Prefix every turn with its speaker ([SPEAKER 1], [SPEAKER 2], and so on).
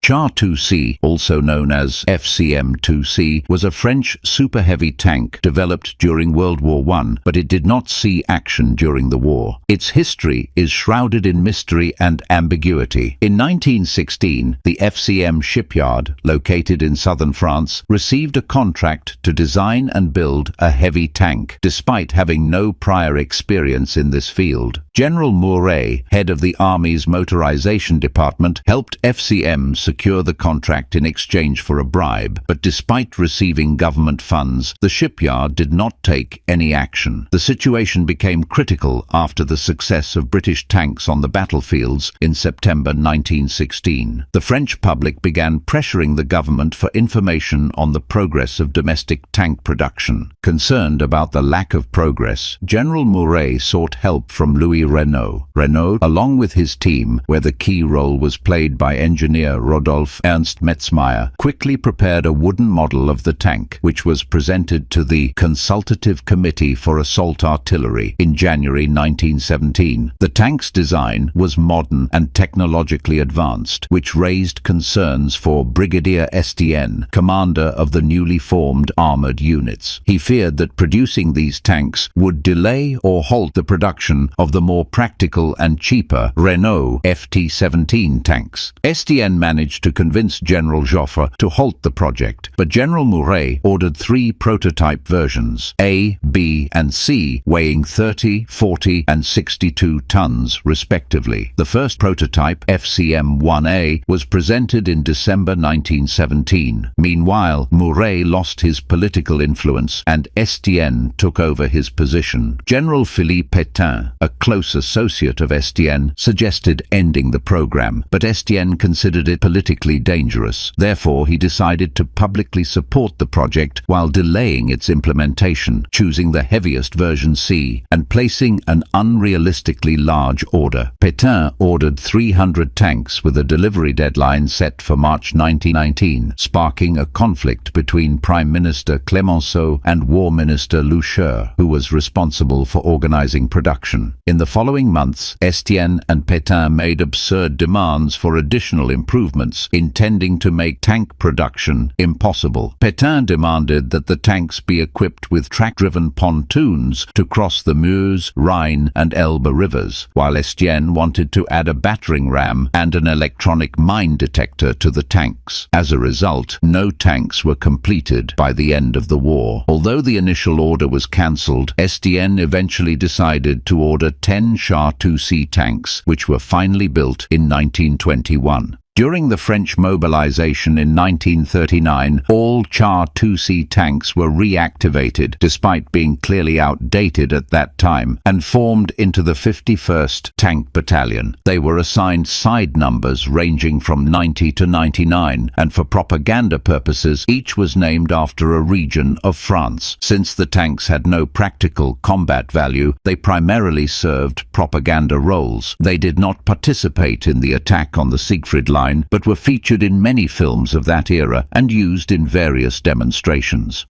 [SPEAKER 1] Char 2C, also known as FCM 2C, was a French super-heavy tank developed during World War I, but it did not see action during the war. Its history is shrouded in mystery and ambiguity. In 1916, the FCM shipyard, located in southern France, received a contract to design and build a heavy tank, despite having no prior experience in this field. General Mouret, head of the Army's motorization department, helped FCM secure the contract in exchange for a bribe, but despite receiving government funds, the shipyard did not take any action. The situation became critical after the success of British tanks on the battlefields in September 1916. The French public began pressuring the government for information on the progress of domestic tank production. Concerned about the lack of progress, General Mouret sought help from Louis Renault. Renault, along with his team, where the key role was played by engineer Rodolphe Ernst Metzmeyer, quickly prepared a wooden model of the tank, which was presented to the Consultative Committee for Assault Artillery in January 1917. The tank's design was modern and technologically advanced, which raised concerns for Brigadier Estienne, commander of the newly formed armored units. He feared that producing these tanks would delay or halt the production of the more practical and cheaper Renault FT-17 tanks. Estienne managed to convince General Joffre to halt the project, but General Mouret ordered 3 prototype versions, A, B, and C, weighing 30, 40, and 62 tons, respectively. The first prototype, FCM-1A, was presented in December 1917. Meanwhile, Mouret lost his political influence, and Estienne took over his position. General Philippe Pétain, a close associate of Estienne, suggested ending the program, but Estienne considered it politically dangerous. Therefore, he decided to publicly support the project while delaying its implementation, choosing the heaviest version C and placing an unrealistically large order. Pétain ordered 300 tanks with a delivery deadline set for March 1919, sparking a conflict between Prime Minister Clemenceau and War Minister Loucheur, who was responsible for organizing production. In the following months, Estienne and Pétain made absurd demands for additional improvements, intending to make tank production impossible. Pétain demanded that the tanks be equipped with track-driven pontoons to cross the Meuse, Rhine, and Elbe rivers, while Estienne wanted to add a battering ram and an electronic mine detector to the tanks. As a result, no tanks were completed by the end of the war. Although the initial order was cancelled, Estienne eventually decided to order 10 Char 2C tanks, which were finally built in 1921. During the French mobilization in 1939, all Char 2C tanks were reactivated, despite being clearly outdated at that time, and formed into the 51st Tank Battalion. They were assigned side numbers ranging from 90 to 99, and for propaganda purposes, each was named after a region of France. Since the tanks had no practical combat value, they primarily served propaganda roles. They did not participate in the attack on the Siegfried Line, but were featured in many films of that era and used in various demonstrations.